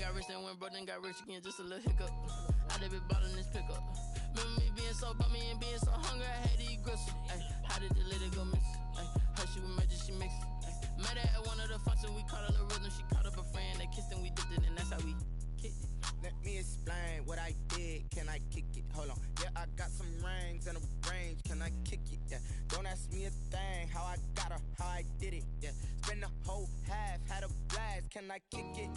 got rich and went broke, then got rich again, just a little hiccup. I did be bottling this pickup. Remember me being so bummy and being so hungry, I had to eat gristle. Ay, how did the lady go miss? Ay, her she was magic, she mixed. Met her at one of the functions, we caught a little rhythm. She caught up a friend, they kissed and we dipped it, and that's how we kicked it. Let me explain what I did. Can I kick it? Hold on. Yeah, I got some rings and a range. Can I kick it? Yeah. Don't ask me a thing. How I got her, how I did it. Yeah. Spend the whole half, had a blast. Can I kick it?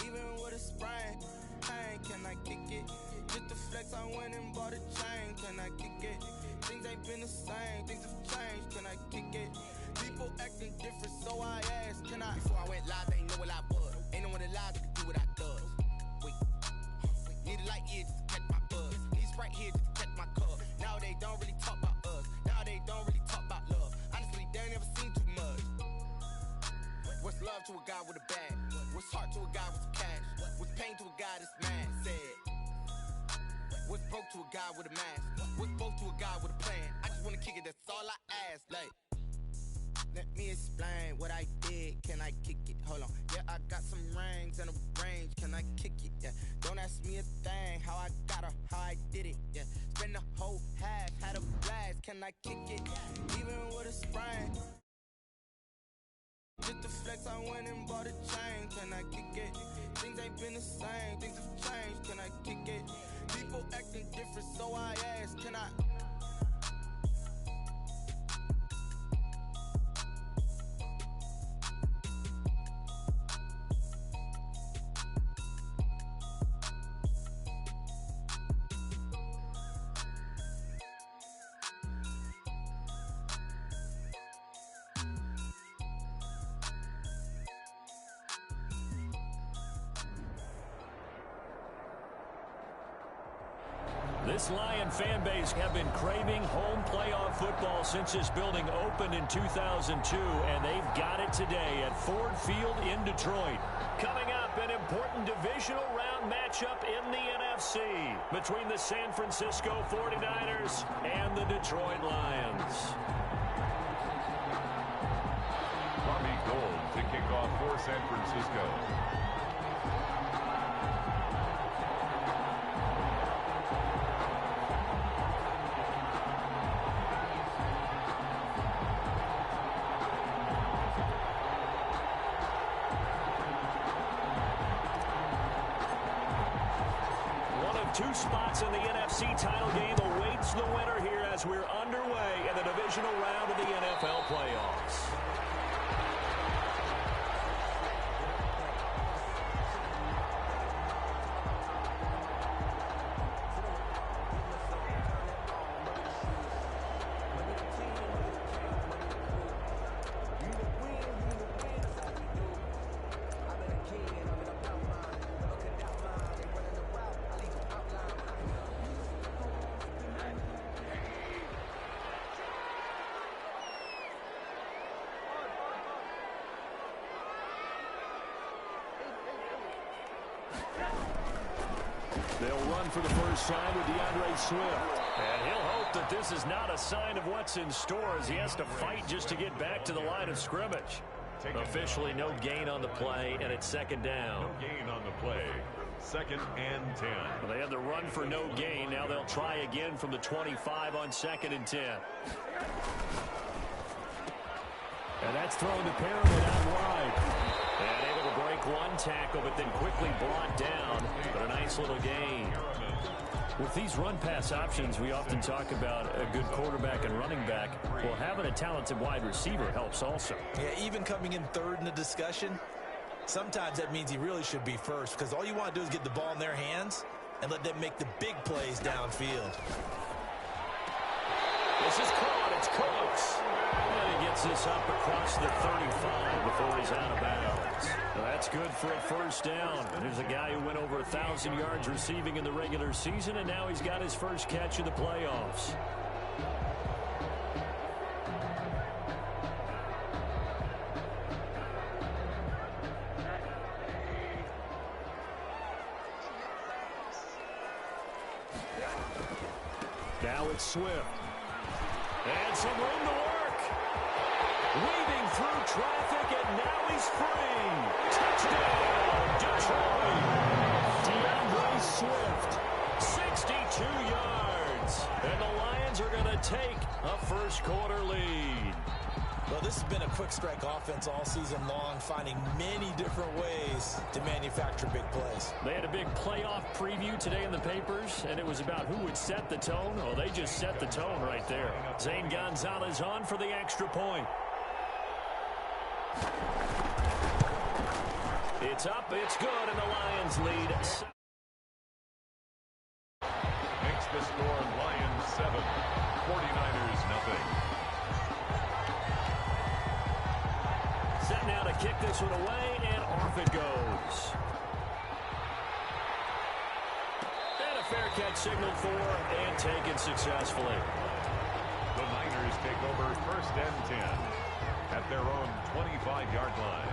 Even with a sprain. Hey, can I kick it? Just to flex, I went and bought a chain. Can I kick it? Things ain't been the same. Things have changed. Can I kick it? People acting different, so I asked. Can I? Before I went live, they ain't know what I was. Ain't no one alive that can do what I does. Need a light here just to catch my buzz. Need Sprite here just to catch my cup. Now they don't really talk about us. Now they don't really talk about love. Honestly, they ain't never seen too much. What's love to a guy with a bag? What's heart to a guy with some cash? What's pain to a guy that's mad? Said. What's broke to a guy with a mask? What's both to a guy with a plan? I just wanna kick it, that's all I ask. Like, let me explain what I did. Can I kick it? Hold on. Yeah, I got some rings and a range. Can I kick it? Yeah. Don't ask me a thing. How I got her, how I did it. Yeah. Spend the whole half, had a blast. Can I kick it? Even with a sprain. Just to flex, I went and bought a chain. Can I kick it? Things ain't been the same. Things have changed. Can I kick it? People acting different, so I asked. Can I? This Lion fan base have been craving home playoff football since this building opened in 2002, and they've got it today at Ford Field in Detroit. Coming up, an important divisional round matchup in the NFC between the San Francisco 49ers and the Detroit Lions. Army Gold to kick off for San Francisco. Two spots in the NFC title game awaits the winner here as we're underway in the divisional round of the NFL playoffs. They'll run for the first time with DeAndre Swift. And he'll hope that this is not a sign of what's in store as he has to fight just to get back to the line of scrimmage. Officially no gain on the play, and it's second down. No gain on the play. 2nd and 10. Well, they had the run for no gain. Now they'll try again from the 25 on 2nd and 10. And that's thrown to Perriman out wide. And able to break one tackle, but then quickly brought down. But a nice little gain. With these run-pass options, we often talk about a good quarterback and running back. Well, having a talented wide receiver helps also. Yeah, even coming in third in the discussion, sometimes that means he really should be first because all you want to do is get the ball in their hands and let them make the big plays downfield. This is caught. It's Cooks. And he gets this up across the 35 before he's out of bounds. Well, that's good for a first down. There's a guy who went over 1,000 yards receiving in the regular season, and now he's got his first catch in the playoffs. Now it's Swift. And some room to work. Weaving through traffic, and now he's free. Touchdown, Detroit. Well, this has been a quick strike offense all season long, finding many different ways to manufacture big plays. They had a big playoff preview today in the papers, and it was about who would set the tone. Oh, they just set the tone right there. Zane Gonzalez on for the extra point. It's up, it's good, and the Lions lead. Makes the score Lions 7, 49ers nothing. Set now to kick this one away, and off it goes. And a fair catch signaled for and taken successfully. The Niners take over 1st and 10 at their own 25-yard line.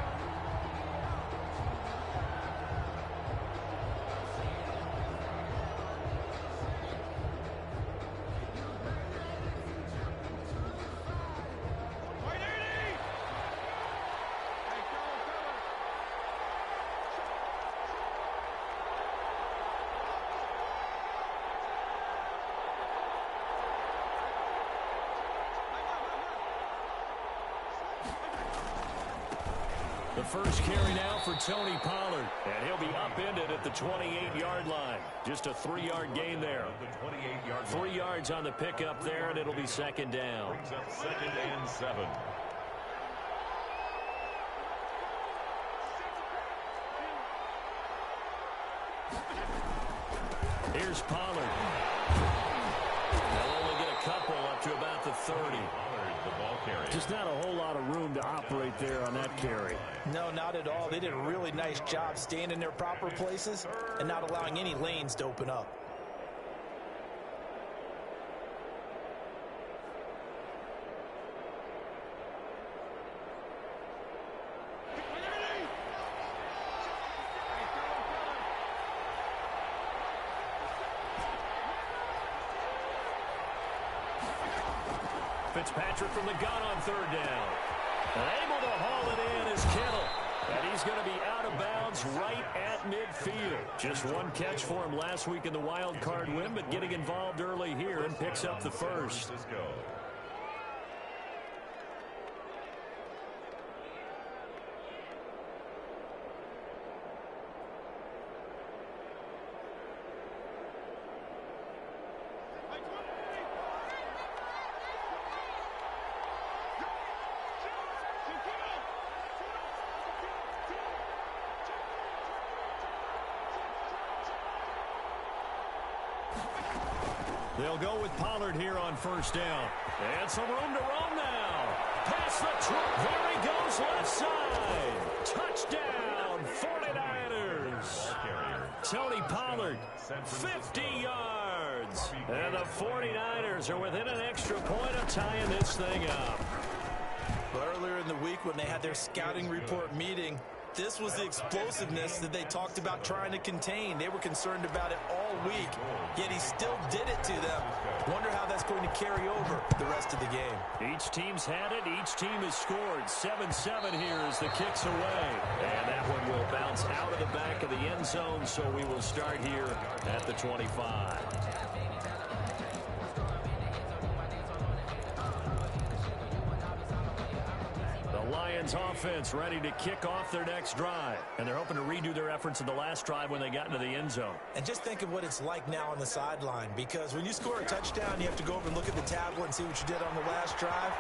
The first carry now for Tony Pollard, and he'll be upended at the 28-yard line. Just a 3-yard gain there. 3 yards on the pickup there, and it'll be second down. Brings up 2nd and 7. Here's Pollard. They'll only get a couple up to about the 30. The ball carrier. Just not a whole lot of room to operate there on that carry. No, not at all. They did a really nice job staying in their proper places and not allowing any lanes to open up. Fitzpatrick from the gun on 3rd down. And able to haul it in is Kittle. And he's going to be out of bounds right at midfield. Just one catch for him last week in the wild card win, but getting involved early here and picks up the first. They'll go with Pollard here on 1st down. And some room to roam now. Past the truck. There he goes left side. Touchdown, 49ers. Tony Pollard, 50 yards. And the 49ers are within an extra point of tying this thing up. Earlier in the week when they had their scouting report meeting, this was the explosiveness that they talked about trying to contain. They were concerned about it all week, yet he still did it to them. Wonder how that's going to carry over the rest of the game. Each team's had it. Each team has scored. 7-7 here as the kick's away. And that one will bounce out of the back of the end zone, so we will start here at the 25. Lions offense ready to kick off their next drive. And they're hoping to redo their efforts in the last drive when they got into the end zone. And just think of what it's like now on the sideline, because when you score a touchdown, you have to go over and look at the tablet and see what you did on the last drive.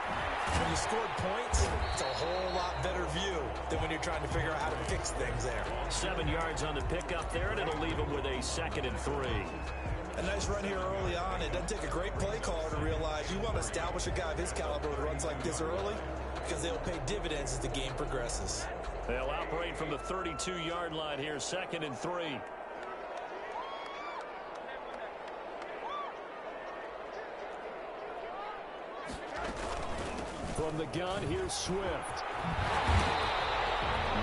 When you scored points, it's a whole lot better view than when you're trying to figure out how to fix things there. 7 yards on the pickup there, and it'll leave them with a 2nd and 3. A nice run here early on. It doesn't take a great play caller to realize you want to establish a guy of his caliber who runs like this early, because they'll pay dividends as the game progresses. They'll operate from the 32-yard line here, 2nd and 3. From the gun, here's Swift.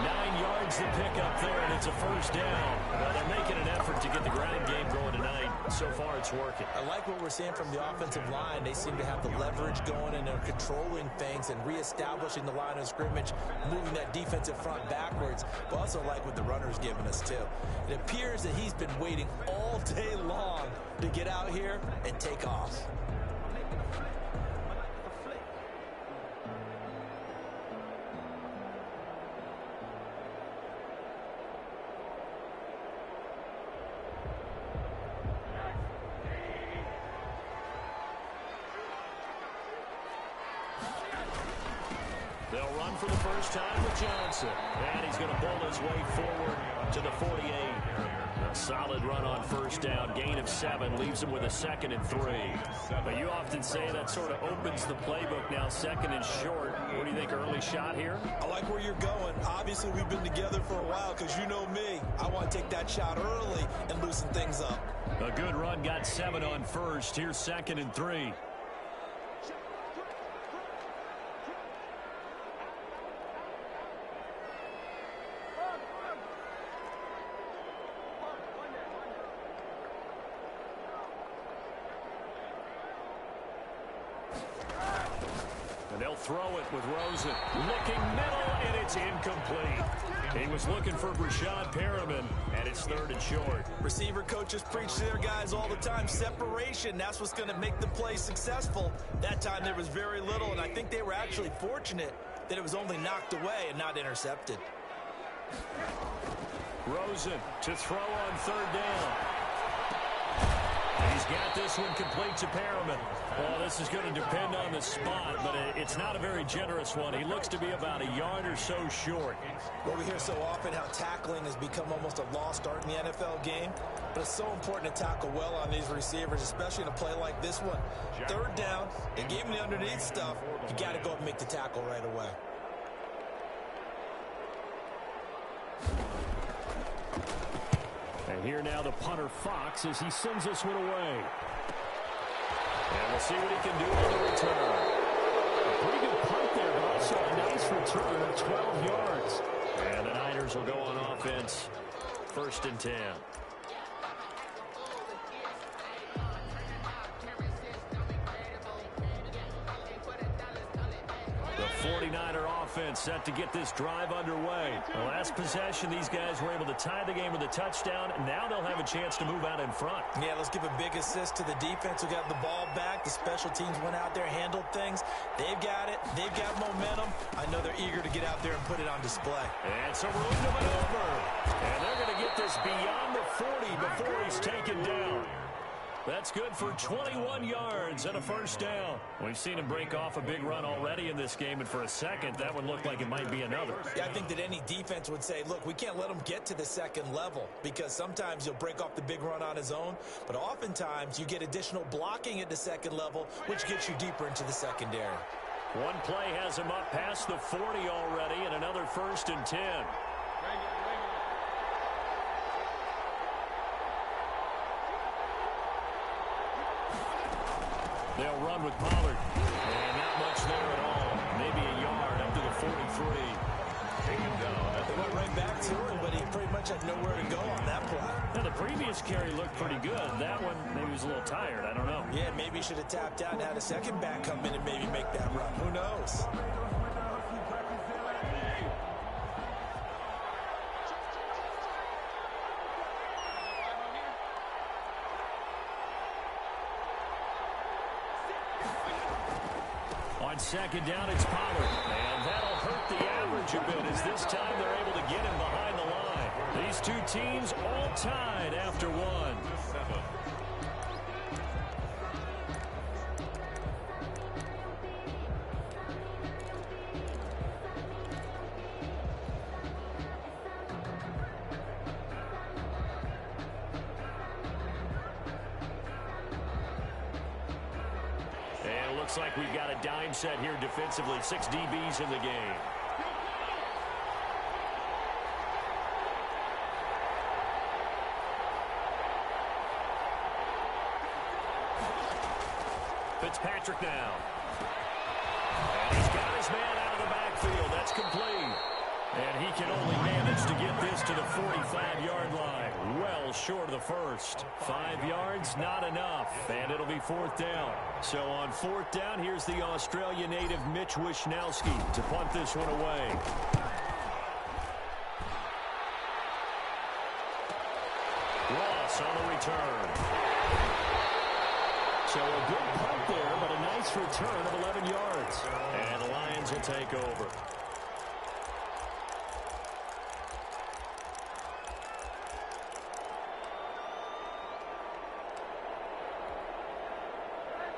9 yards to pick up there, and it's a 1st down. Well, they're making an effort to get the ground game going tonight. So far, it's working. I like what we're seeing from the offensive line. They seem to have the leverage going, and they're controlling things and reestablishing the line of scrimmage, moving that defensive front backwards. But also like what the runner's giving us, too. It appears that he's been waiting all day long to get out here and take off. for the first time with Johnson. And he's going to pull his way forward to the 48. A solid run on first down. Gain of 7 leaves him with a 2nd and 3. But you often say that sort of opens the playbook now, 2nd and short. What do you think, early shot here? I like where you're going. Obviously, we've been together for a while because you know me. I want to take that shot early and loosen things up. A good run, got 7 on first. Here's 2nd and 3. They'll throw it with Rosen. Looking middle, and it's incomplete. He was looking for Rashad Perriman, and it's 3rd and short. Receiver coaches preach to their guys all the time. Separation, that's what's going to make the play successful. That time there was very little, and I think they were actually fortunate that it was only knocked away and not intercepted. Rosen to throw on 3rd down. He's got this one complete to Perriman. Well, this is going to depend on the spot, but it's not a very generous one. He looks to be about a yard or so short. Well, we hear so often how tackling has become almost a lost art in the NFL game, but it's so important to tackle well on these receivers, especially in a play like this one. 3rd down, they gave him the underneath stuff. You got to go up and make the tackle right away. And here now the punter Fox as he sends this one away. And we'll see what he can do on the return. A pretty good punt there, but also a nice return of 12 yards. And the Niners will go on offense. 1st and 10. The 49er offense set to get this drive underway. The last possession, these guys were able to tie the game with a touchdown, and now they'll have a chance to move out in front. Yeah, let's give a big assist to the defense who got the ball back. The special teams went out there, handled things. They've got it. They've got momentum. I know they're eager to get out there and put it on display. And so room to maneuver. And they're going to get this beyond the 40 before he's taken down. That's good for 21 yards and a 1st down. We've seen him break off a big run already in this game, and for a second, that one looked like it might be another. Yeah, I think that any defense would say, look, we can't let him get to the 2nd level because sometimes he'll break off the big run on his own, but oftentimes you get additional blocking at the 2nd level, which gets you deeper into the secondary. One play has him up past the 40 already, and another 1st and 10. They'll run with Pollard. And not much there at all. Maybe a yard up to the 43. Take him down. They went right back to him, but he pretty much had nowhere to go on that play. Now, the previous carry looked pretty good. That one, maybe he was a little tired. I don't know. Yeah, maybe he should have tapped out and had a second back come in and maybe make that run. Who knows? On 2nd down, it's Pollard. And that'll hurt the average a bit as this time they're able to get him behind the line. These two teams all tied after one. Looks like we've got a dime set here defensively. 6 DBs in the game. Fitzpatrick now. And he's got his man out of the backfield. That's complete. And he can only manage to get this to the 45-yard line. Well short of the first. 5 yards, not enough. And it'll be 4th down. So on 4th down, here's the Australia native Mitch Wishnowski to punt this one away. Ross on the return. So a good punt there, but a nice return of 11 yards. And the Lions will take over.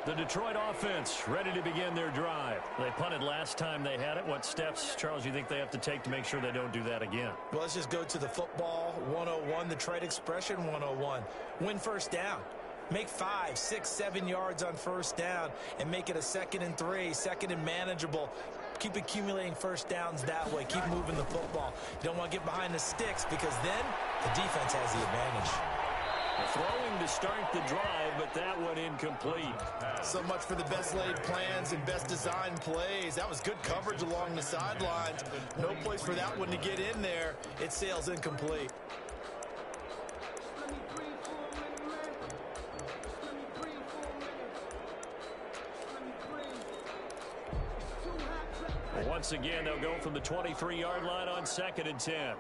The Detroit offense ready to begin their drive. They punted last time they had it. What steps, Charles, you think they have to take to make sure they don't do that again? Well, let's just go to the football 101, the trade expression 101. Win first down. Make 5, 6, 7 yards on first down and make it a 2nd and 3, 2nd and manageable. Keep accumulating first downs that way. Keep moving the football. You don't want to get behind the sticks because then the defense has the advantage. Throwing to start the drive, but that one incomplete. So much for the best laid plans and best designed plays. That was good coverage along the sidelines. No place for that one to get in there. It sails incomplete. Once again, they'll go from the 23-yard line on 2nd and 10.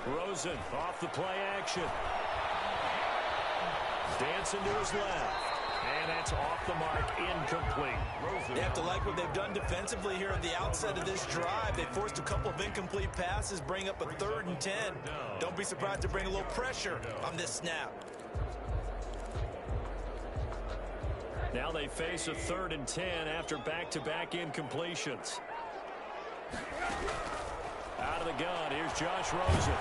Rosen off the play action. Dancing to his left. And that's off the mark, incomplete. They have to like what they've done defensively here at the outset of this drive. They forced a couple of incomplete passes, bring up a 3rd and 10. Don't be surprised to bring a little pressure on this snap. Now they face a 3rd and 10 after back-to-back incompletions. Out of the gun, here's Josh Rosen.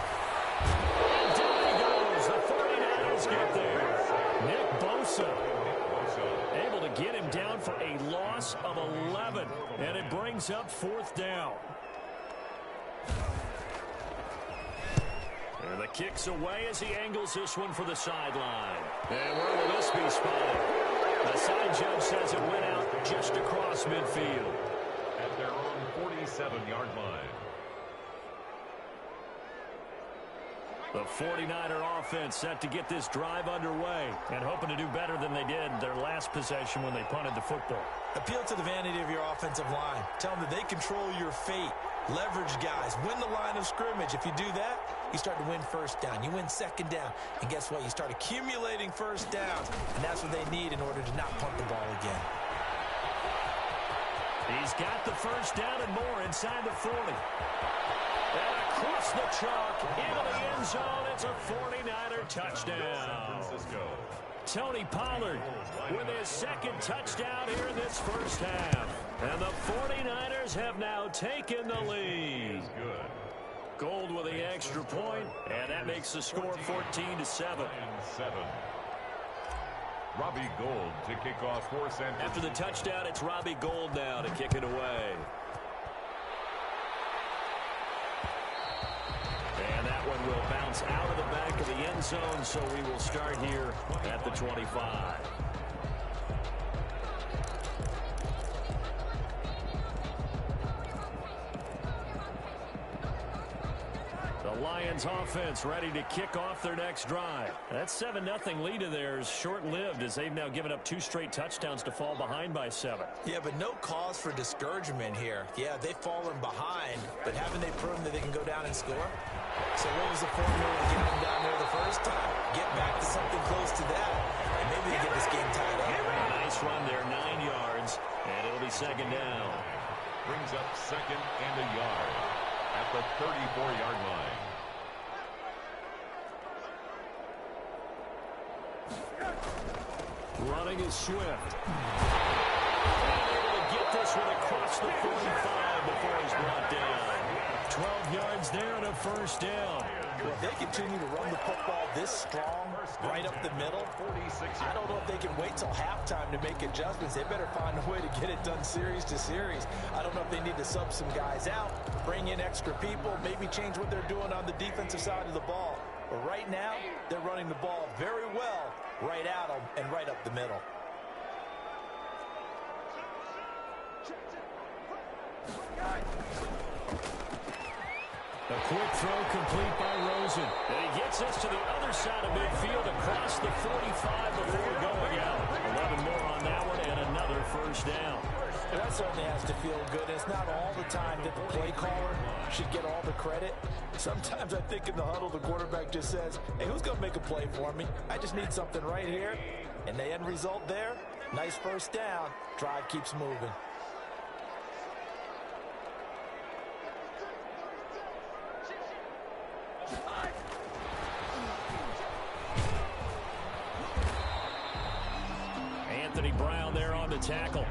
And down he goes. The 49ers get there. Nick Bosa able to get him down for a loss of 11. And it brings up 4th down. And the kick's away as he angles this one for the sideline. And where will this be spotted? The side judge says it went out just across midfield. At their own 47-yard line. The 49er offense set to get this drive underway and hoping to do better than they did their last possession when they punted the football. Appeal to the vanity of your offensive line. Tell them that they control your fate. Leverage guys. Win the line of scrimmage. If you do that, you start to win first down. You win 2nd down. And guess what? You start accumulating first downs. And that's what they need in order to not punt the ball again. He's got the first down and more inside the 40. And across the chalk into the end zone. It's a 49er touchdown. Tony Pollard with his 2nd touchdown here in this first half. And the 49ers have now taken the lead. Gold with the extra point, and that makes the score 14-7. Robbie Gould to kick off for San Francisco. After the touchdown, it's Robbie Gould now to kick it away. And that one will bounce out of the back of the end zone, so we will start here at the 25. The Lions offense ready to kick off their next drive. That 7-0 lead of theirs short-lived as they've now given up 2 straight touchdowns to fall behind by 7. Yeah, but no cause for discouragement here. Yeah, they've fallen behind, but haven't they proven that they can go down and score? So what was the formula to get them down there the first time? Get back to something close to that, and maybe they get this game tied up. Nice run there, 9 yards, and it'll be 2nd down. Brings up 2nd and a yard at the 34-yard line. Running is Swift. And able to get this one across the 45 before he's brought down. 12 yards there and a first down. Well, if they continue to run the football this strong, right up the middle, I don't know if they can wait till halftime to make adjustments. They better find a way to get it done series to series. I don't know if they need to sub some guys out, bring in extra people, maybe change what they're doing on the defensive side of the ball. But right now, they're running the ball very well right at them and right up the middle. A quick throw complete by Rosen. And he gets us to the other side of midfield across the 45 before going out. 11 more on that one and another first down. That certainly has to feel good. It's not all the time that the play caller should get all the credit. Sometimes I think in the huddle the quarterback just says, hey, who's going to make a play for me? I just need something right here. And the end result there, nice first down. Drive keeps moving. Anthony Brown there on the tackle.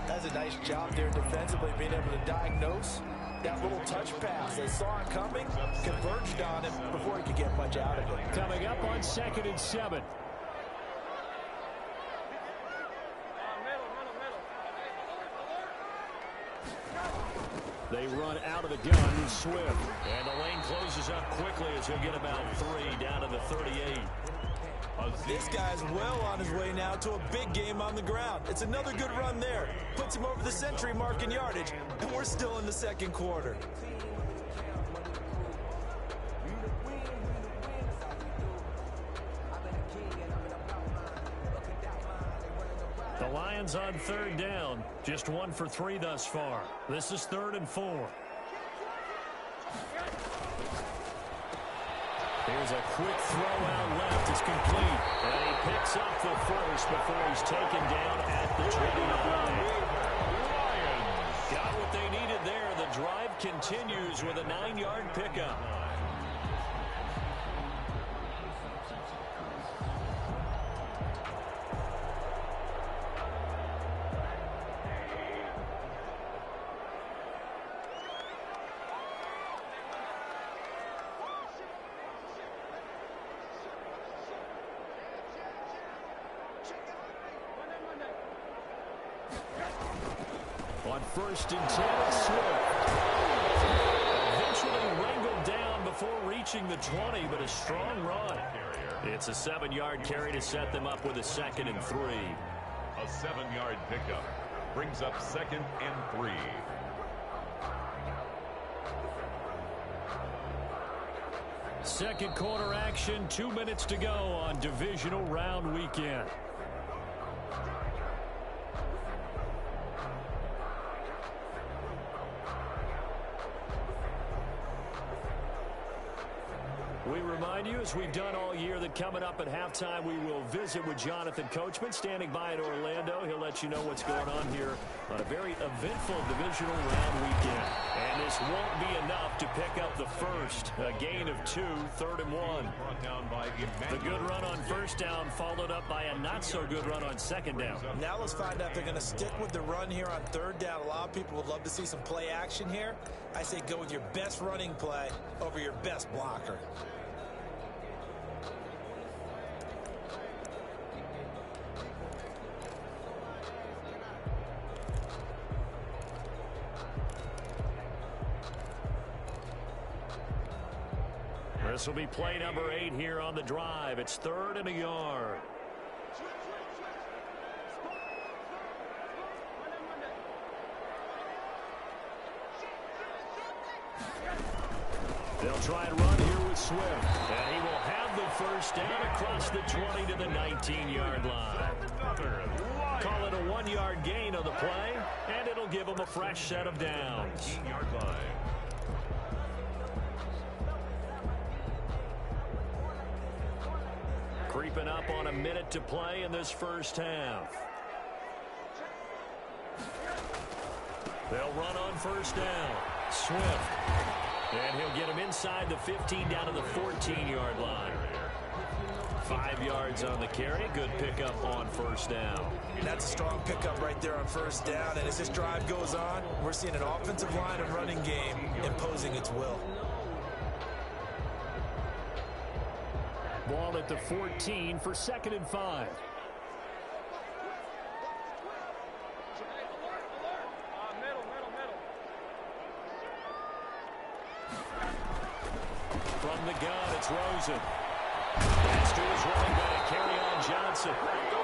That's a nice job there defensively, being able to diagnose that little touch pass. They saw it coming, converged on it before he could get much out of it. Coming up on 2nd and 7. They run out of the gun, Swift. And the lane closes up quickly as he'll get about 3 down to the 38. This guy's well on his way now to a big game on the ground. It's another good run there. Puts him over the century mark in yardage, and we're still in the second quarter. The Lions on 3rd down. Just 1 for 3 thus far. This is 3rd and 4. Here's a quick throw out left. It's complete. And he picks up the first before he's taken down at the 29. Got what they needed there. The drive continues with a 9-yard pickup. On 1st and 10, Swift. Eventually wrangled down before reaching the 20, but a strong run. It's a 7-yard carry to set them up with a 2nd and 3. A 7-yard pickup brings up 2nd and 3. Second quarter action, 2 minutes to go on divisional round weekend. We remind you, as we've done all year, that coming up at halftime, we will visit with Jonathan Coachman, standing by in Orlando. He'll let you know what's going on here on a very eventful divisional round weekend. And this won't be enough to pick up the first. A gain of 2, 3rd and 1. The good run on 1st down followed up by a not-so-good run on 2nd down. Now let's find out if they're going to stick with the run here on 3rd down. A lot of people would love to see some play action here. I say go with your best running play over your best blocker. This will be play number 8 here on the drive. It's 3rd and a yard. They'll try and run here with Swift. And he will have the first down across the 20 to the 19-yard line. Call it a 1-yard gain on the play, and it'll give them a fresh set of downs. 19-yard line. Creeping up on a minute to play in this first half. They'll run on 1st down. Swift. And he'll get him inside the 15 down to the 14-yard line. 5 yards on the carry. Good pickup on 1st down. That's a strong pickup right there on 1st down. And as this drive goes on, we're seeing an offensive line and running game imposing its will. Ball at the 14 for 2nd and 5. From the gun, it's Rosen. Pass to his running back, Kerryon Johnson.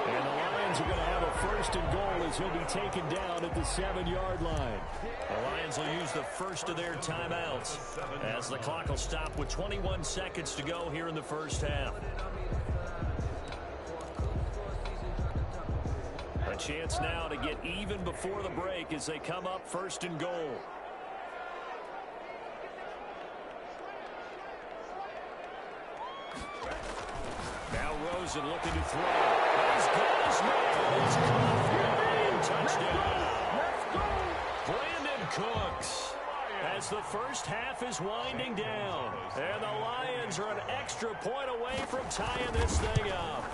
And the Lions are going to have a 1st and goal as he'll be taken down at the 7-yard line. The Lions will use the first of their timeouts as the clock will stop with 21 seconds to go here in the first half. A chance now to get even before the break as they come up 1st and goal. Now Rosen looking to throw. As good as nailed. It's caught. Touchdown. Brandon Cooks. As the first half is winding down. And the Lions are an extra point away from tying this thing up.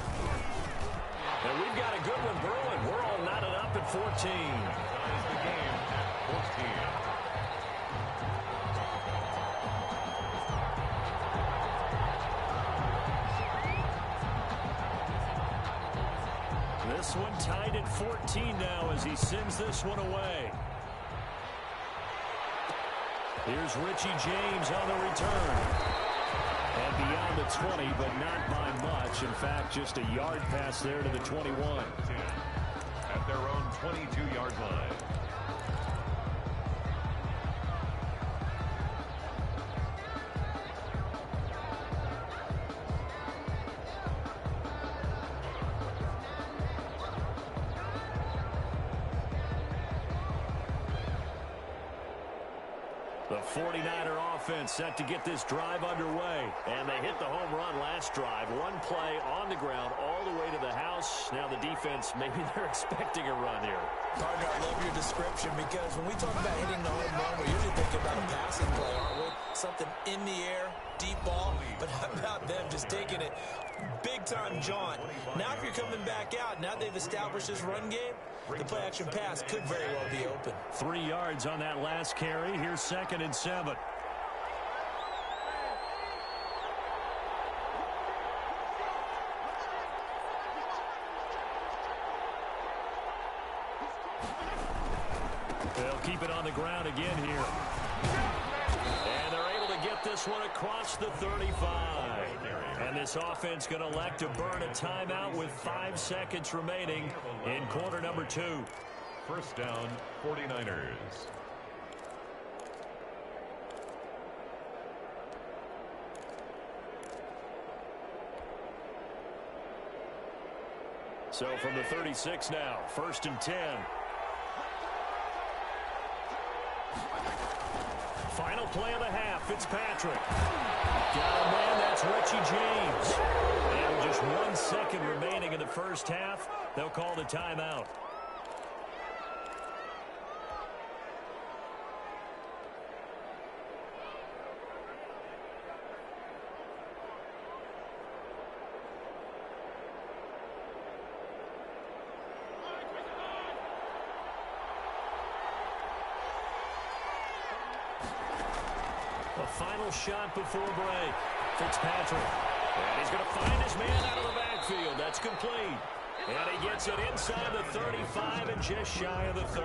And we've got a good one brewing. We're all knotted up at 14. Ties the game at 14. This one tied at 14 now as he sends this one away. Here's Richie James on the return. And beyond the 20, but not by much. In fact, just a yard pass there to the 21. At their own 22-yard line. The 49er offense set to get this drive underway. And they hit the home run last drive. One play on the ground all the way to the house. Now the defense, maybe they're expecting a run here. Partner, I love your description because when we talk about hitting the home run, we're usually thinking about a passing play, aren't we? Something in the air, deep ball. But how about them just taking it big-time jaunt? Now if you're coming back out, now they've established this run game, the play-action pass could very well be open. 3 yards on that last carry. Here's 2nd and 7. They'll keep it on the ground again here. And they're able to get this one across the 35. And this offense going to elect to burn a timeout with 5 seconds remaining in quarter number 2. First down, 49ers. So from the 36 now, 1st and 10. Final play of the half, Fitzpatrick. Got a man, that's Richie James. And with just 1 second remaining in the first half, they'll call the timeout. A final shot before break. Fitzpatrick. And he's going to find his man out of the backfield. That's complete. And he gets it inside the 35 and just shy of the 30.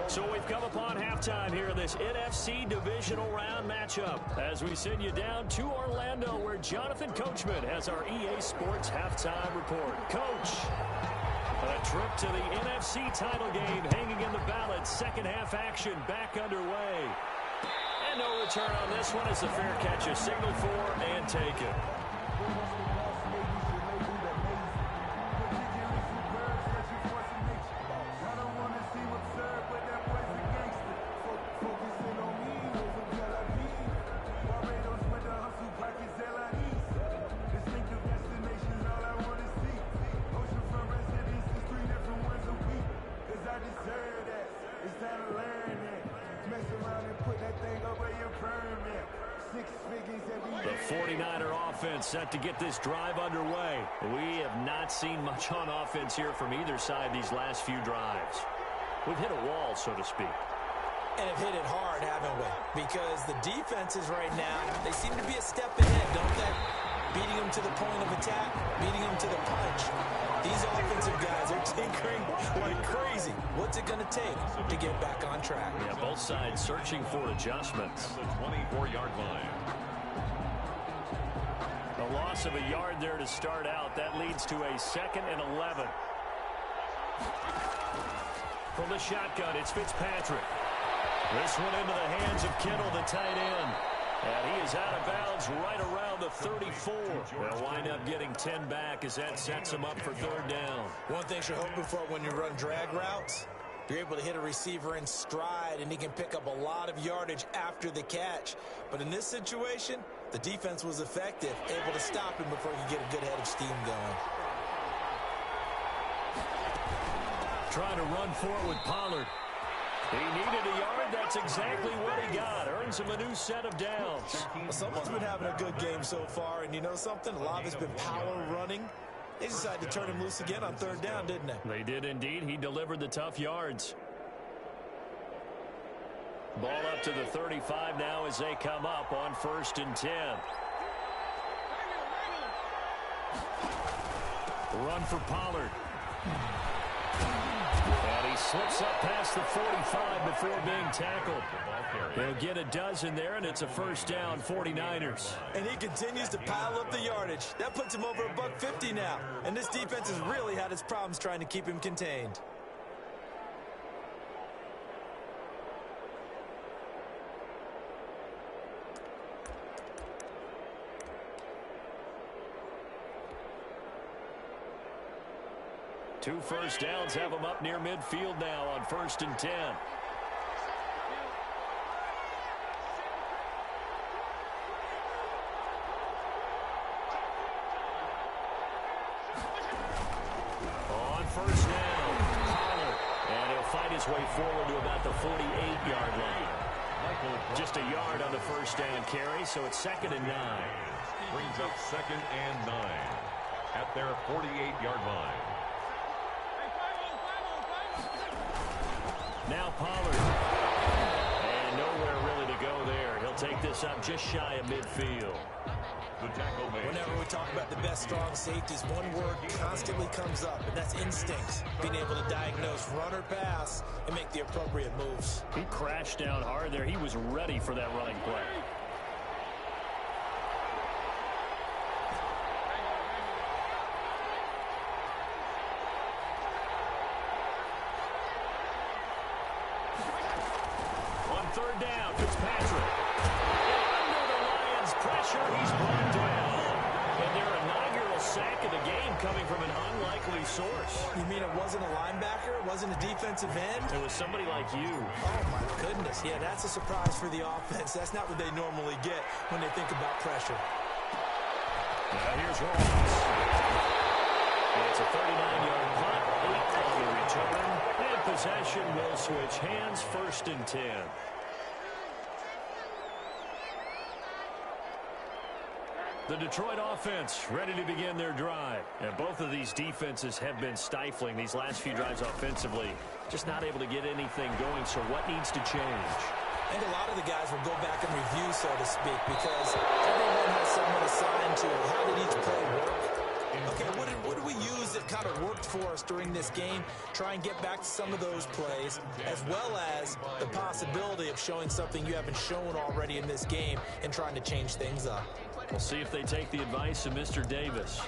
So we've come upon halftime here in this NFC divisional round matchup as we send you down to Orlando where Jonathan Coachman has our EA Sports halftime report. Coach, a trip to the NFC title game hanging in the balance. Second half action back underway. And no return on this one as the fair catch is signaled for and taken. The 49er offense set to get this drive underway. We have not seen much on offense here from either side these last few drives. We've hit a wall, so to speak. And have hit it hard, haven't we? Because the defenses right now, they seem to be a step ahead, don't they? Beating them to the point of attack, beating them to the punch. These offensive guys are tinkering like crazy. What's it going to take to get back on track? Yeah, both sides searching for adjustments. The 24-yard line. A loss of a yard there to start out. That leads to a 2nd and 11. From the shotgun, it's Fitzpatrick. This one into the hands of Kittle, the tight end. And he is out of bounds right around the 34. They'll wind up getting 10 back as that sets him up for 3rd down. One thing you're hoping for when you run drag routes, you're able to hit a receiver in stride, and he can pick up a lot of yardage after the catch. But in this situation, the defense was effective, able to stop him before he could get a good head of steam going. Trying to run for it with Pollard. He needed a yard. That's exactly what he got. Earns him a new set of downs. Well, someone's been having a good game so far, and you know something? A lot of it's been power running. They decided to turn him loose again on 3rd down, didn't they? They did indeed. He delivered the tough yards. Ball up to the 35 now as they come up on 1st and 10. Run for Pollard. And he slips up past the 45 before being tackled. He'll get a dozen there, and it's a 1st down, 49ers. And he continues to pile up the yardage. That puts him over $150 now. And this defense has really had its problems trying to keep him contained. Two 1st downs have them up near midfield now on 1st and 10. On 1st down, Pollard. And he'll fight his way forward to about the 48-yard line. Just a yard on the 1st down carry, so it's 2nd and 9. Brings up 2nd and 9 at their 48-yard line. Now Pollard. And nowhere really to go there. He'll take this up just shy of midfield. The tackle made. Whenever we talk about the best strong safeties, one word constantly comes up, and that's instincts. Being able to diagnose run or pass and make the appropriate moves. He crashed down hard there. He was ready for that running play. On 3rd down, Fitzpatrick. Under the Lions' pressure, he's brought down. And their inaugural sack of the game coming from an unlikely source. You mean it wasn't a linebacker? It wasn't a defensive end? It was somebody like you. Oh, my goodness. Yeah, that's a surprise for the offense. That's not what they normally get when they think about pressure. Now here's Ross. It's a 39-yard punt, 8 on the return. And possession will switch hands, 1st and 10. The Detroit offense ready to begin their drive. And both of these defenses have been stifling these last few drives offensively. Just not able to get anything going, so what needs to change? I think a lot of the guys will go back and review, so to speak, because everyone has someone assigned to it. How did each play work? Okay, what did we use that kind of worked for us during this game? Try and get back to some of those plays, as well as the possibility of showing something you haven't shown already in this game and trying to change things up. We'll see if they take the advice of Mr. Davis.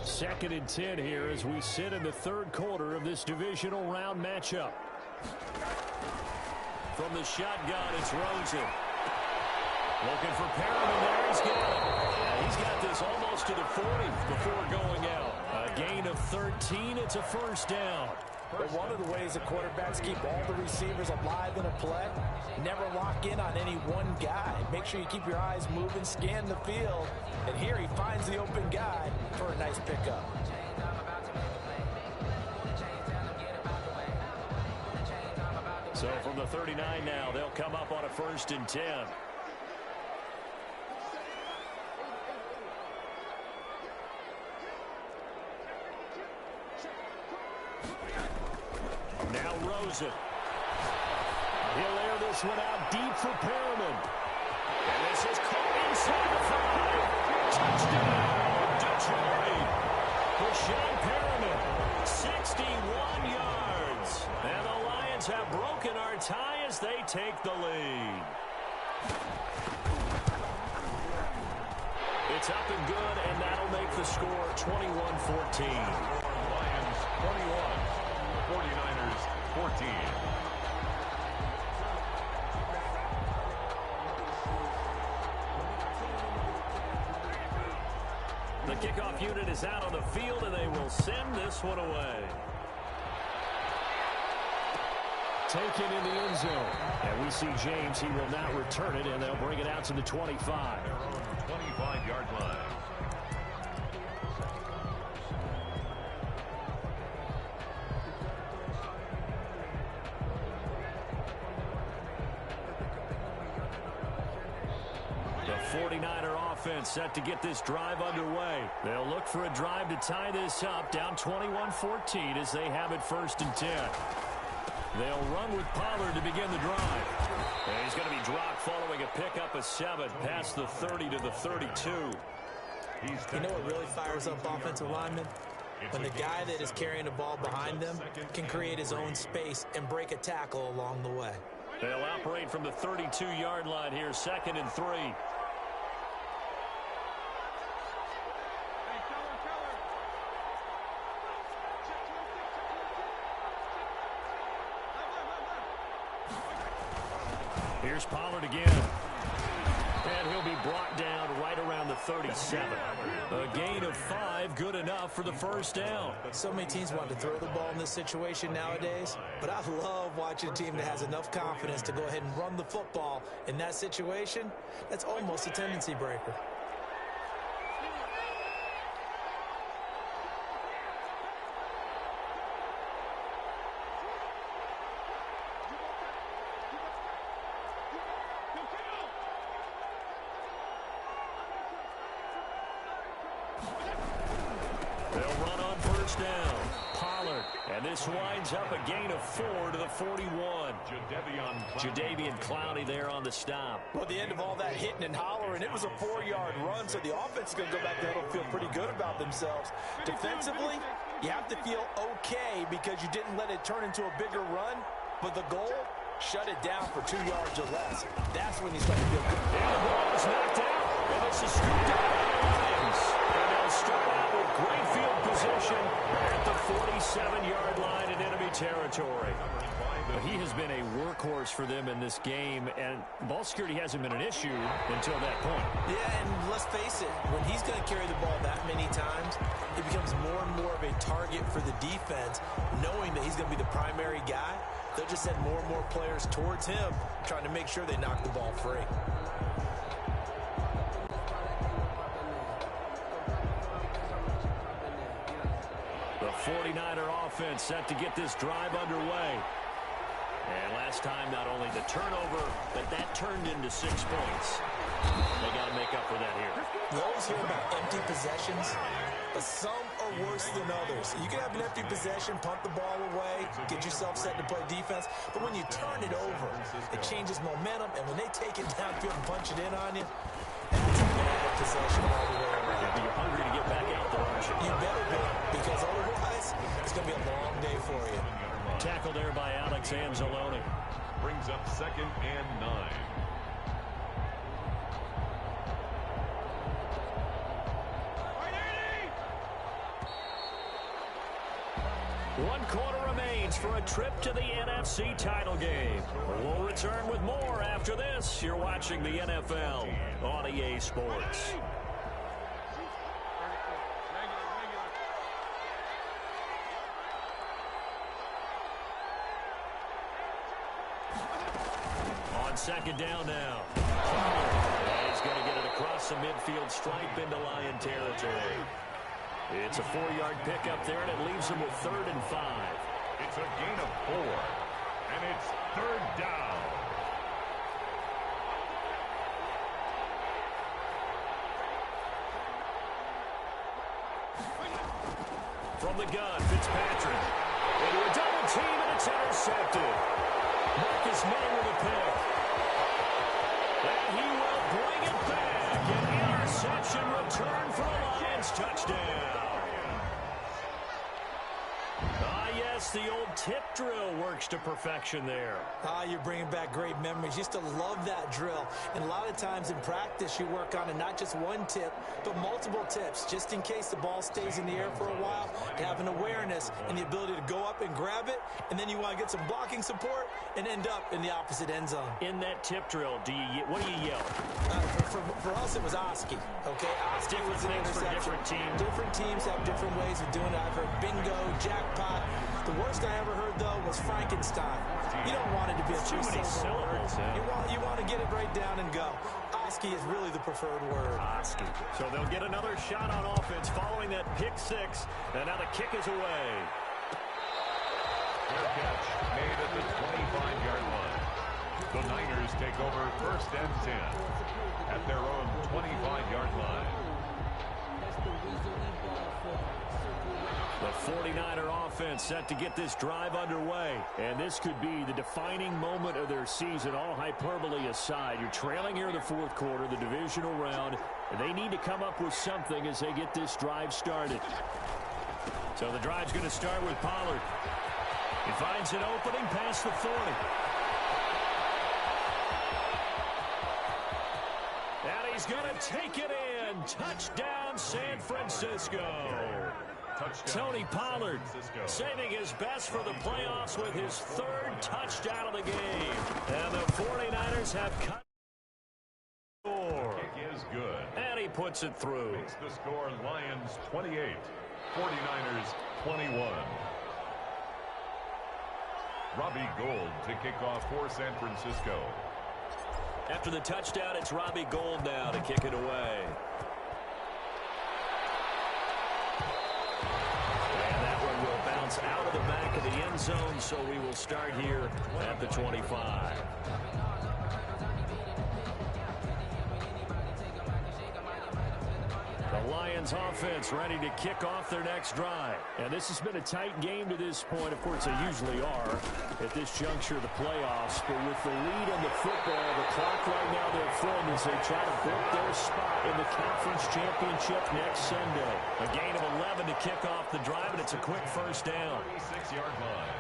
2nd and 10 here as we sit in the 3rd quarter of this divisional round matchup. From the shotgun, it's Rosen. Looking for Perriman there. He's got it. Yeah, he's got this almost to the 40 before going out. A gain of 13. It's a 1st down. But one of the ways the quarterbacks keep all the receivers alive in a play, never lock in on any one guy. Make sure you keep your eyes moving, scan the field. And here he finds the open guy for a nice pickup. So from the 39 now, they'll come up on a 1st and 10. Now Rosen. He'll air this one out deep for Perriman. And this is caught inside the 5. Touchdown, Detroit. Rashawn Perriman, 61 yards. And the Lions have broken our tie as they take the lead. It's up and good, and that'll make the score 21-14. Lions 21, 49ers 14. The kickoff unit is out on the field, and they will send this one away. Taken in the end zone. And we see James. He will not return it, and they'll bring it out to the 25. Their own 25-yard line. The 49er offense set to get this drive underway. They'll look for a drive to tie this up, down 21-14 as they have it 1st and 10. They'll run with Pollard to begin the drive. And he's going to be dropped following a pickup of 7 past the 30 to the 32. You know what really fires up offensive linemen? When the guy that is carrying the ball behind them can create his own space and break a tackle along the way. They'll operate from the 32-yard line here, 2nd and 3. Here's Pollard again. And he'll be brought down right around the 37. A gain of 5, good enough for the 1st down. So many teams want to throw the ball in this situation nowadays, but I love watching a team that has enough confidence to go ahead and run the football in that situation. That's almost a tendency breaker. This winds up a gain of 4 to the 41. Jadeveon Clowney there on the stop. Well, at the end of all that hitting and hollering, it was a 4-yard run, so the offense is going to go back there and feel pretty good about themselves. Defensively, you have to feel okay because you didn't let it turn into a bigger run, but the goal, shut it down for 2 yards or less. That's when you start to feel good. And the ball is knocked out, and this is scooped up by the Lions. And they'll start out with great field position at the 47-yard line in enemy territory. He has been a workhorse for them in this game, and ball security hasn't been an issue until that point. Yeah, and let's face it, when he's going to carry the ball that many times, it becomes more and more of a target for the defense, knowing that he's going to be the primary guy. They'll just send more and more players towards him, trying to make sure they knock the ball free. The 49er offense set to get this drive underway. And last time, not only the turnover, but that turned into 6 points. They got to make up for that here. You always hear about empty possessions, but some are worse than others. You can have an empty possession, punt the ball away, get yourself set to play defense, but when you turn it over, it changes momentum, and when they take it downfield and punch it in on you, that's a bad possession all the way around. You're hungry to get back out there, aren't you? You better be, because otherwise, it's going to be a long day for you. Tackle there by Alex Anzalone. Brings up 2nd and 9. One quarter remains for a trip to the NFC title game. We'll return with more after this. You're watching the NFL on EA Sports. On 2nd down now. And he's going to get it across the midfield stripe into Lion territory. It's a 4-yard pickup there, and it leaves him with 3rd and 5. It's a gain of 4, and it's 3rd down. From the gun, Fitzpatrick. Into a double team, and it's intercepted. Marcus May with a pick. And he will bring it back. An interception return for a Lions touchdown. Yes, the old tip drill works to perfection there. You're bringing back great memories. Used to love that drill. And a lot of times in practice, you work on it, not just one tip, but multiple tips, just in case the ball stays in the air for a while, to have an awareness and the ability to go up and grab it, and then you want to get some blocking support and end up in the opposite end zone. In that tip drill, what do you yell? For us, it was Oski. Okay, Oski was an interception. Different teams. Different teams have different ways of doing it. I've heard bingo, jackpot. The worst I ever heard, though, was Frankenstein. You don't want it to be a two-syllable word. You want to get it right down and go. Oski is really the preferred word. Oski. So they'll get another shot on offense following that pick 6, and now the kick is away. Fair catch made at the 25-yard line. The Niners take over first and 10 at their own 25-yard line. The 49er offense set to get this drive underway. And this could be the defining moment of their season, all hyperbole aside. You're trailing here in the fourth quarter, the divisional round, and they need to come up with something as they get this drive started. So the drive's going to start with Pollard. He finds an opening past the 40. And he's going to take it in. Touchdown, San Francisco. Tony Pollard saving his best for the playoffs with his third touchdown of the game. And the 49ers have cut the score. Kick is good. And he puts it through. Makes the score Lions 28, 49ers 21. Robbie Gould to kick off for San Francisco. After the touchdown, it's Robbie Gould now to kick it away. Out of the back of the end zone, so we will start here at the 25. The Lions offense ready to kick off their next drive. And this has been a tight game to this point. Of course, they usually are at this juncture of the playoffs. But with the lead on the football, the clock right now, their friend, as they try to book their spot in the conference championship next Sunday. A gain of 11 to kick off the drive, and it's a quick first down. 36-yard line.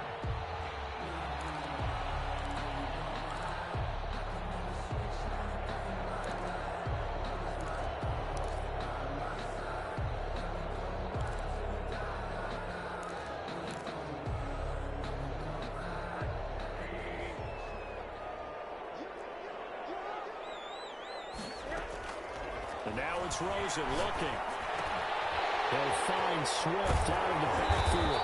And now it's Rosen looking. He'll find Swift out of the backfield.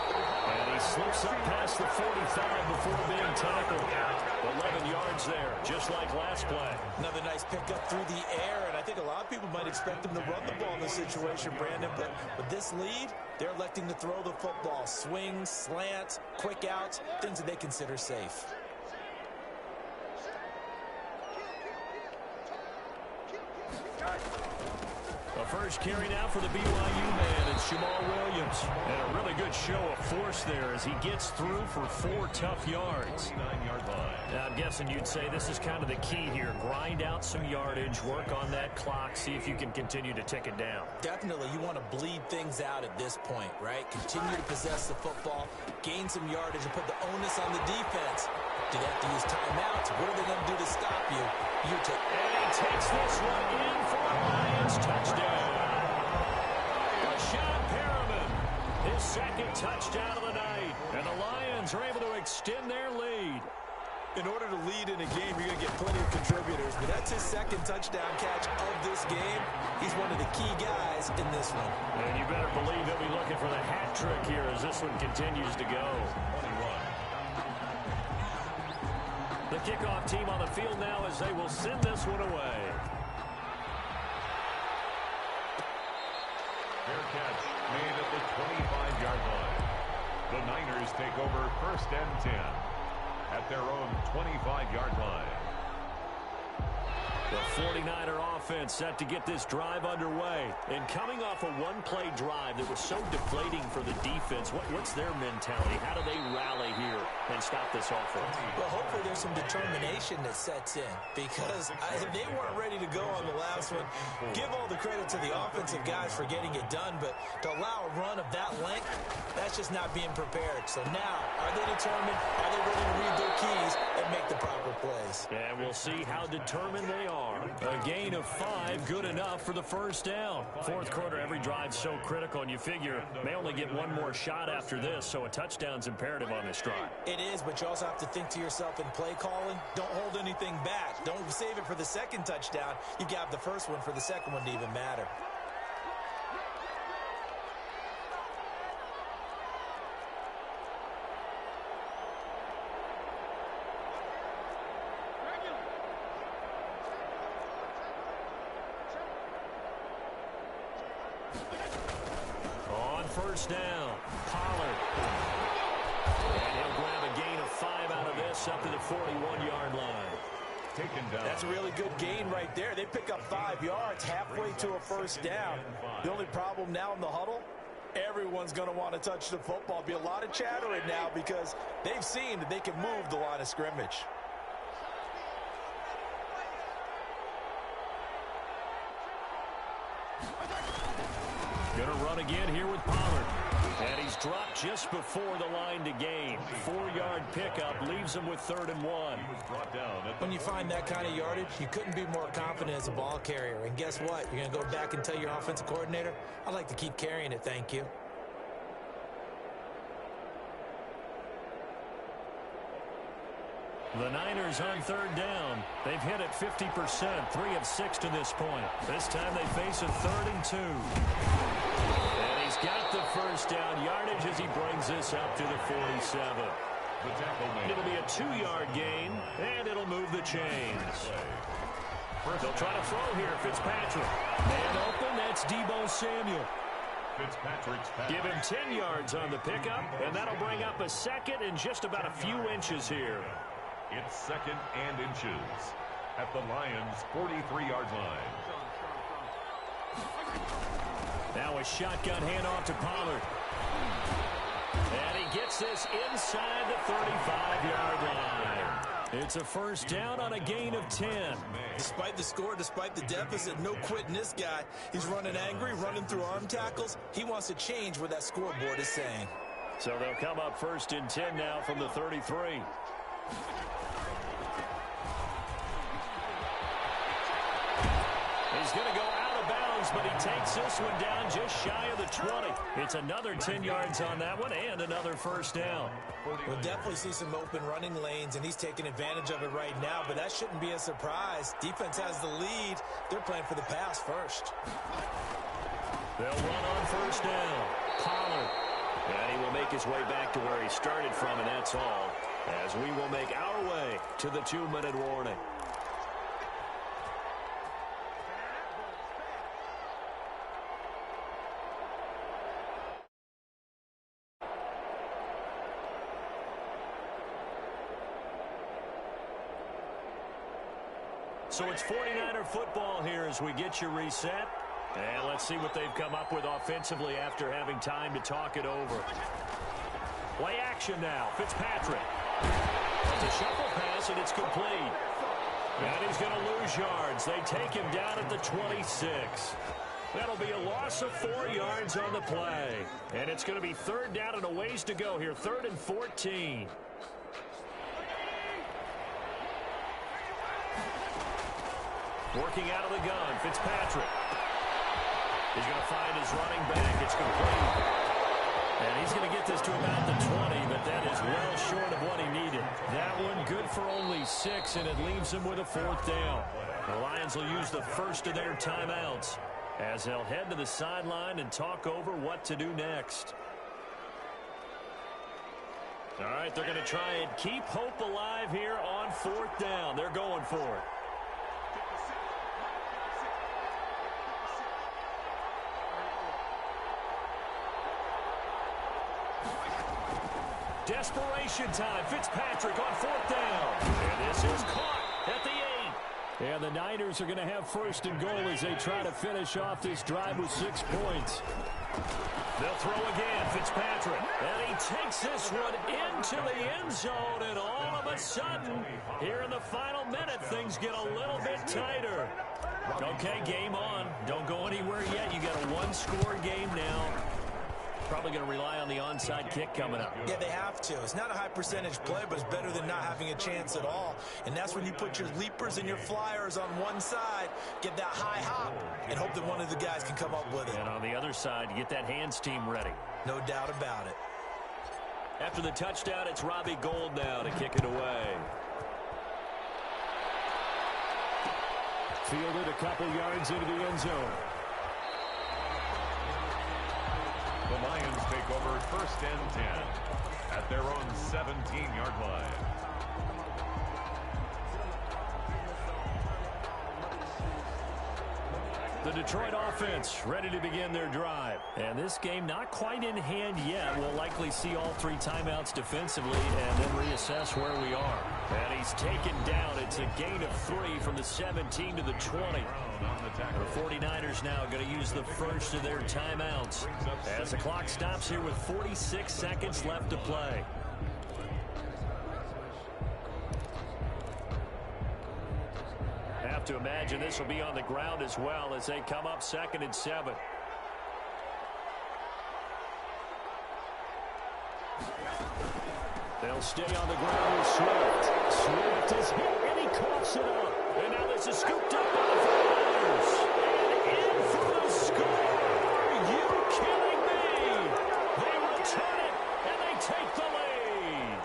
And he slips up past the 45 before being tackled. 11 yards there, just like last play. Another nice pickup through the air, and I think a lot of people might expect him to run the ball in this situation, Brandon. But with this lead, they're electing to throw the football. Swings, slants, quick outs, things that they consider safe. The first carry now for the BYU man, it's Jamal Williams. And a really good show of force there as he gets through for 4 tough yards. 29-yard line. Now, I'm guessing you'd say this is kind of the key here. Grind out some yardage, work on that clock, see if you can continue to tick it down. Definitely, you want to bleed things out at this point, right? Continue to possess the football, gain some yardage, and put the onus on the defense. Do they have to use timeouts? What are they going to do to stop you? You take. And he takes this one in for a Lions touchdown. Rashad Perriman, his second touchdown of the night. And the Lions are able to extend their lead. In order to lead in a game, you're going to get plenty of contributors, but that's his second touchdown catch of this game. He's one of the key guys in this one. And you better believe he'll be looking for the hat trick here as this one continues to go. 21. The kickoff team on the field now as they will send this one away. Fair catch made at the 25-yard line. The Niners take over first and 10 at their own 25-yard line. The 49er offense set to get this drive underway. And coming off a one-play drive that was so deflating for the defense, what's their mentality? How do they rally here and stop this offense? Well, hopefully there's some determination that sets in, because if they weren't ready to go on the last one, give all the credit to the offensive guys for getting it done, but to allow a run of that length, that's just not being prepared. So now, are they determined? Are they ready to read their keys and make the proper plays? And we'll see how determined they are. A gain of 5, good enough for the first down. Fourth quarter, every drive's so critical, and you figure they only get one more shot after this, so a touchdown's imperative on this drive. It is, but you also have to think to yourself in play calling, don't hold anything back. Don't save it for the second touchdown. You got the first one for the second one to even matter. On first down, Pollard. And he'll grab a gain of 5 out of this up to the 41-yard line. taken down. That's a really good gain right there. They pick up 5 yards halfway to a first down. The only problem now in the huddle, everyone's going to want to touch the football. Be a lot of chattering now because they've seen that they can move the line of scrimmage. Going to run again here with Pollard. And he's dropped just before the line to gain. 4-yard pickup leaves him with 3rd and 1. When you find that kind of yardage, you couldn't be more confident as a ball carrier. And guess what? You're going to go back and tell your offensive coordinator, I'd like to keep carrying it, thank you. The Niners on 3rd down. They've hit it 50%, 3 of 6 to this point. This time they face a 3rd and 2. And he's got the first down yardage as he brings this up to the 47. It'll be a 2-yard gain, and it'll move the chains. They'll try to throw here, Fitzpatrick. Man open, that's Deebo Samuel. Fitzpatrick's pass. Give him 10 yards on the pickup, and that'll bring up a second and just about a few inches here. It's 2nd and inches at the Lions' 43-yard line. Now a shotgun handoff to Pollard. And he gets this inside the 35-yard line. It's a first down on a gain of 10. Despite the score, despite the deficit, no quitting this guy. He's running angry, running through arm tackles. He wants to change what that scoreboard is saying. So they'll come up 1st and 10 now from the 33. He's going to go out of bounds, but he takes this one down just shy of the 20. It's another 10 yards on that one and another first down. We'll definitely see some open running lanes, and he's taking advantage of it right now, but that shouldn't be a surprise. Defense has the lead. They're playing for the pass first. They'll run on first down. Pollard. And he will make his way back to where he started from, and that's all, as we will make our way to the 2-minute warning. So it's 49er football here as we get you reset. And let's see what they've come up with offensively after having time to talk it over. Play action now. Fitzpatrick. It's a shuffle pass, and it's complete. And he's going to lose yards. They take him down at the 26. That'll be a loss of 4 yards on the play. And it's going to be 3rd down and a ways to go here. 3rd and 14. Working out of the gun, Fitzpatrick. He's going to find his running back. It's complete. And he's going to get this to about the 20, but that is well short of what he needed. That one good for only 6, and it leaves him with a 4th down. The Lions will use the first of their timeouts as they'll head to the sideline and talk over what to do next. All right, they're going to try and keep hope alive here on 4th down. They're going for it. Desperation time. Fitzpatrick on 4th down. And this is caught at the 8. And the Niners are going to have 1st and goal as they try to finish off this drive with 6 points. They'll throw again. Fitzpatrick. And he takes this one into the end zone. And all of a sudden, here in the final minute, things get a little bit tighter. Okay, game on. Don't go anywhere yet. You got a 1-score game now. Probably going to rely on the onside kick coming up. Yeah, they have to. It's not a high percentage play, but it's better than not having a chance at all. And that's when you put your leapers and your flyers on one side, get that high hop, and hope that one of the guys can come up with it. And on the other side, get that hands team ready. No doubt about it. After the touchdown, it's Robbie Gould now to kick it away. Fielded a couple yards into the end zone. The Lions take over 1st and 10 at their own 17-yard line. The Detroit offense ready to begin their drive. And this game not quite in hand yet. We'll likely see all 3 timeouts defensively and then reassess where we are. And he's taken down. It's a gain of 3 from the 17 to the 20. The 49ers now going to use the first of their timeouts as the clock stops here with 46 seconds left to play. I have to imagine this will be on the ground as well as they come up 2nd and 7. They'll stay on the ground with Swift. Swift is hit, and he coughs it up. And now this is scooped up by the Flyers. And in for the score. Are you kidding me? They return it, and they take the lead.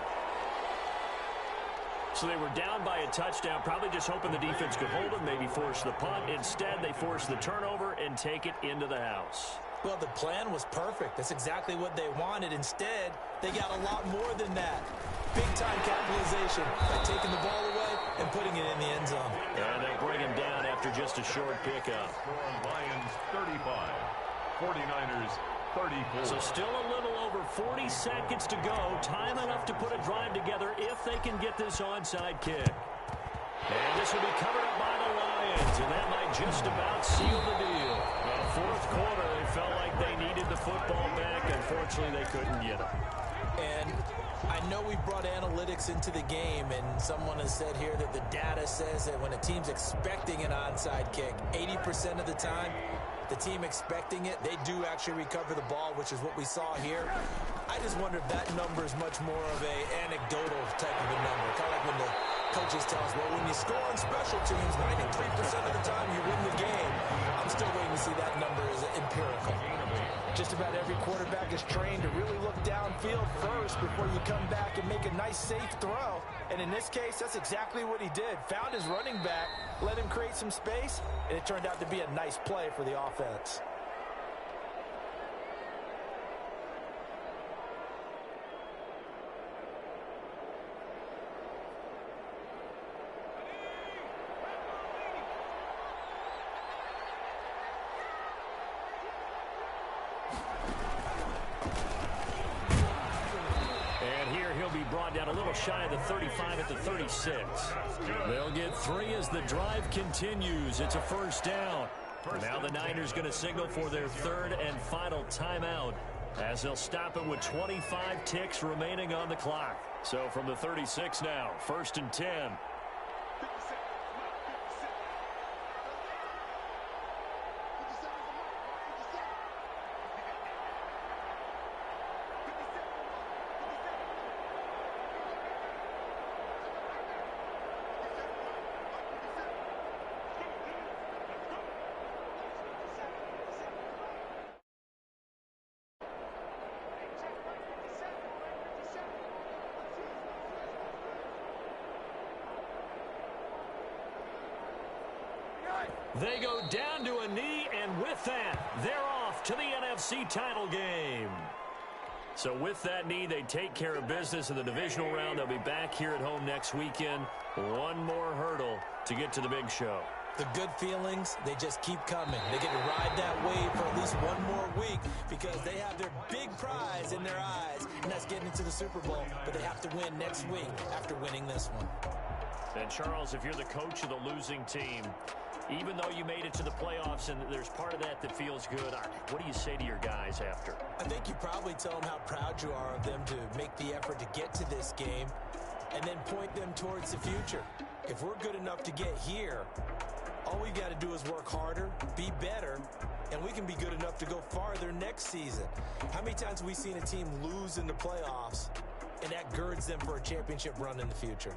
So they were down by a touchdown, probably just hoping the defense could hold them, maybe force the punt. Instead, they force the turnover and take it into the house. Well, the plan was perfect. That's exactly what they wanted. Instead, they got a lot more than that. Big-time capitalization by taking the ball away and putting it in the end zone. And they bring him down after just a short pickup. Lions 35, 49ers 34. So still a little over 40 seconds to go. Time enough to put a drive together if they can get this onside kick. And this will be covered up by the Lions, and that might just about seal the deal. Well, 4th quarter, they felt like they needed the football back. Unfortunately, they couldn't get it. And I know we brought analytics into the game, and someone has said here that the data says that when a team's expecting an onside kick, 80% of the time, the team expecting it, they do actually recover the ball, which is what we saw here. I just wonder if that number is much more of a anecdotal type of a number. Kind of like when the coaches tell us, well, when you score on special teams, 93% of the time you win the game. I'm still waiting to see that number is empirical. Just about every quarterback is trained to really look downfield first before you come back and make a nice, safe throw. And in this case, that's exactly what he did. Found his running back, let him create some space, and it turned out to be a nice play for the offense. Brought down a little shy of the 35 at the 36. They'll get 3 as the drive continues. It's a first down. Now the Niners going to signal for their 3rd and final timeout as they'll stop it with 25 ticks remaining on the clock. So from the 36 now, 1st and 10. They go down to a knee, and with that, they're off to the NFC title game. So with that knee, they take care of business in the divisional round. They'll be back here at home next weekend. One more hurdle to get to the big show. The good feelings, they just keep coming. They get to ride that wave for at least one more week because they have their big prize in their eyes, and that's getting into the Super Bowl. But they have to win next week after winning this one. And, Charles, if you're the coach of the losing team, even though you made it to the playoffs and there's part of that feels good, what do you say to your guys after? I think you probably tell them how proud you are of them to make the effort to get to this game and then point them towards the future. If we're good enough to get here, all we've got to do is work harder, be better, and we can be good enough to go farther next season. How many times have we seen a team lose in the playoffs, and that girds them for a championship run in the future?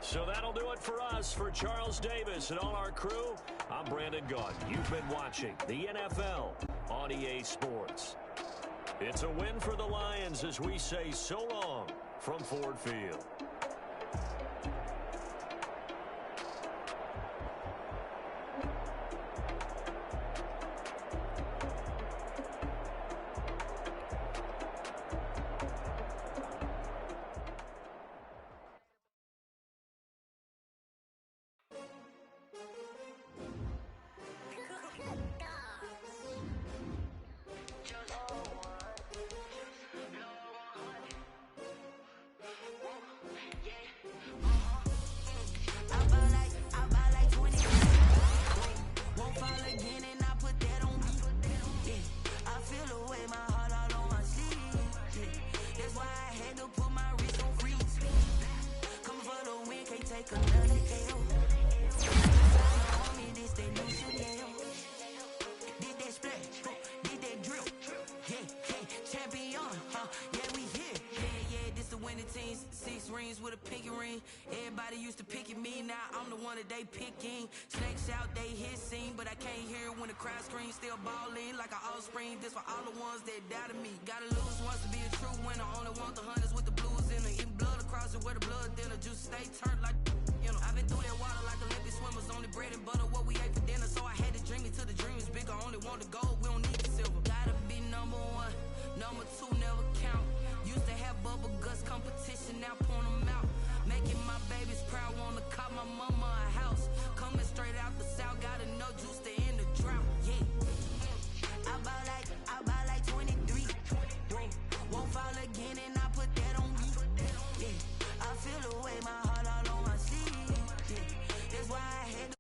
So that'll do it for us. For Charles Davis and all our crew, I'm Brandon Gaudin. You've been watching the NFL on EA Sports. It's a win for the Lions as we say so long from Ford Field. the crowd scream, still ballin' like an offspring. This for all the ones that doubted me. Gotta lose once to be a true winner. Only want the hunters with the blues in it. Eating blood across it where the blood dinner. Juice stay turned like, you know. I've been through that water like Olympic swimmers. Only bread and butter what we ate for dinner. So I had to dream it till the dream is bigger. Only want the gold, we don't need the silver. Gotta be number one, number two never count. Used to have bubble guts competition, now point them out. Making my babies proud, wanna call my mama a house. Coming straight out the south, gotta know juice to end the drought. Yeah, I bought like 23. Whoa, won't fall again and I put that on me. Yeah, I feel the way my heart all on my sleeve. Yeah, that's why I had to